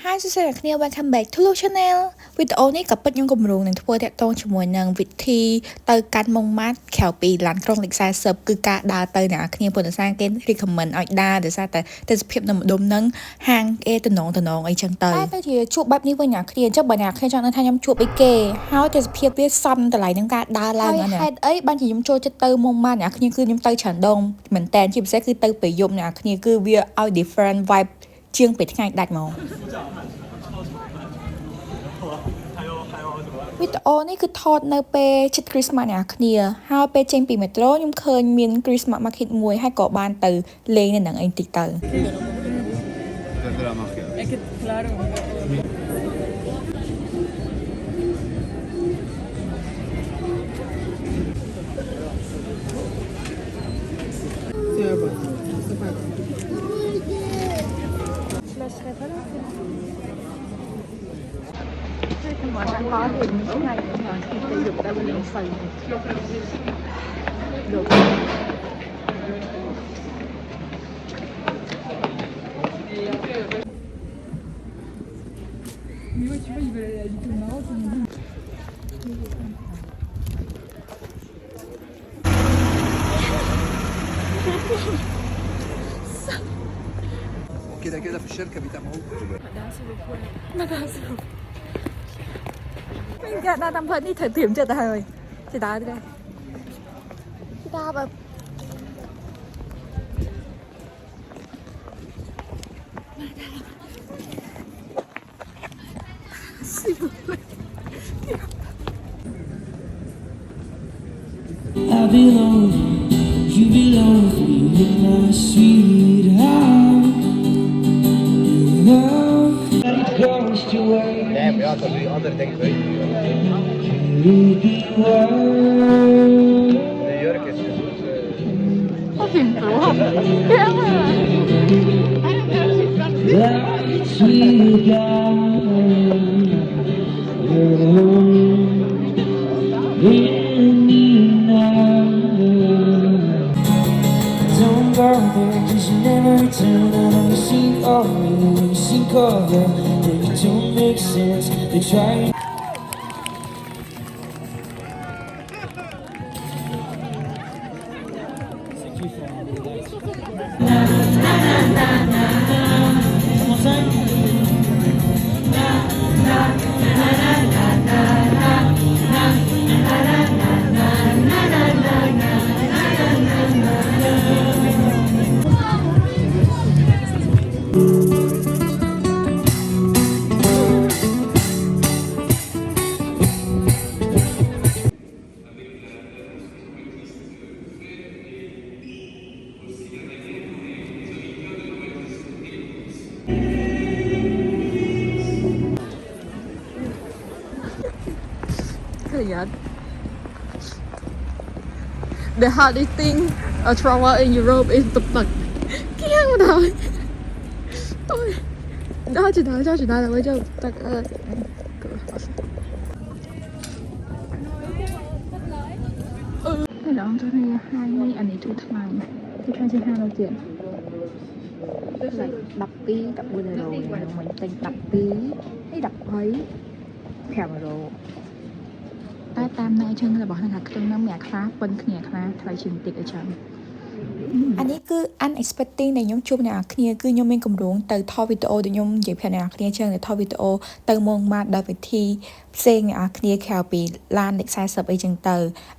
Hi សួស្តីអ្នកគ្នា welcome back to Lu Channel វីដេអូនេះក៏ពិតខ្ញុំគម្រោងនឹងធ្វើតាក់ទងជាមួយនឹងវិធីទៅកាន់មុងម៉ាត់ក្រៅពីឡានក្រុងលេខ40គឺការដើរទៅអ្នកគ្នាពុទ្ធសាសនាគេ recommend ឲ្យដើរដោយសារតែទេសភាពនៅម្ដុំហ្នឹងហាងគេតំណងអីចឹងទៅតែជាជួបបែបនេះវិញអ្នកគ្នាអញ្ចឹងបើអ្នកគ្នាចង់ដឹងថាខ្ញុំជួបអីគេហើយទេសភាពវាសមតម្លៃនឹងការដើរឡើងហ្នឹងហេតុអីបានជាខ្ញុំចូលចិត្តទៅមុងម៉ាត់អ្នកគ្នាគឺខ្ញុំទៅច្រើនដងមែនតើជាពិសេសគឺទៅពេលយប់អ្នកគ្នាគឺវាឲ្យ different vibe ជាងពេលថ្ងៃដាច់ហ្មងវីដេអូនេះគឺថតនៅពេលជិត Christmas អ្នកគ្នាហើយពេលចេញពី Metro ខ្ញុំឃើញមាន Christmas Market មួយហើយក៏បានទៅលេងនៅនឹងអីតិចទៅmà ăn khó thì những ngày mà thể dục đã bị sẩy được كده كده في الشركة بيتابعوك mình ra đang phân đi thời điểm chưa ta rồi chị đá đi đây chị đá vào I belong, you belong with me, my sweetheart. Love that goes to waste. Damn, ja, dat is andere denk ik. De jurk is goed. Wat vind je wel? Like sweetheart. Don't go there, 'cause you never turn out. You sink of me, you sink of them. They don't make sense. They try. The hardest thing a travel in Europe is tập tật kia mà thôi tôi đó chị nói là với cho tật cái đó tôi thấy 20อันนี้ทุกทางที่ค่าใช้500เจ็ดđập tí đập vừa rồi mình tên đập tí hay đập ấy theo rồiតែតាមណែចឹងរបស់ថាក្នុងនោះមានខ្លះប៉ុនគ្នាខ្លះថ្លៃជាងតិចអញ្ចឹងអានេះគឺ unexpected ដែលខ្ញុំជួបអ្នកនរគ្នាគឺខ្ញុំមានកម្រងទៅថតវីដេអូដែលខ្ញុំនិយាយប្រាប់អ្នកនរគ្នាចឹងទៅថតវីដេអូទៅមុងម៉ាត់ដល់វិធីផ្សេងអ្នកនរគ្នាក្រៅពីឡានលេខ40អីចឹងទៅ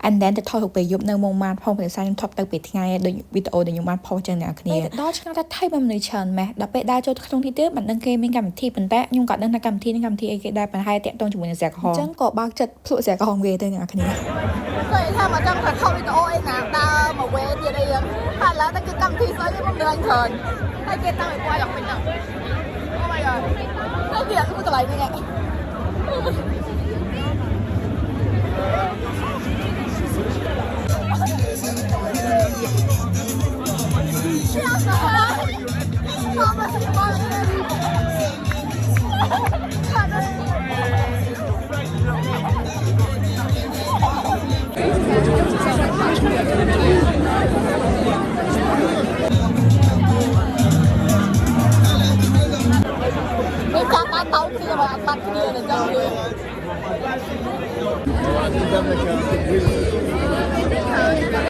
and then ទៅថតពេលយប់នៅមុងម៉ាត់ផងព្រោះខ្ញុំថតទៅពេលថ្ងៃដូចវីដេអូដែលខ្ញុំបានផុសចឹងអ្នកនរគ្នាដល់ឆ្ងាយតែថៃបានមនុស្សច្រើនម៉េះដល់ពេលដើរចូលក្នុងទីទៀតមិនដឹងគេមានកម្មវិធីប៉ុន្តែខ្ញុំក៏ដឹងថាកម្មវិធីនេះកម្មវិធីអីគេដែរប្រហែលតាក់ទងជាមួយនឹងស្រាក្រហមអញ្ចឹងក៏បើកចិត្តភ្លក់ស្រាក្រហមគេទៅអ្នកនរគ្នាឃើញថាមកចង់ទៅថតវីដេអូអីណាដើរមកវេទៀតអីហ្នឹងហើយឡើងតែគឺកម្មវិធីស្អីគេមករឿងច្រើនហើយគេតាំងឲ្យគាត់យ៉ាងពេញហ្នឹង Oh my god ហើយគេអត់គួរកន្លែងនេះ Hãy subscribe ta tấu kia mà bắt kia là trong kia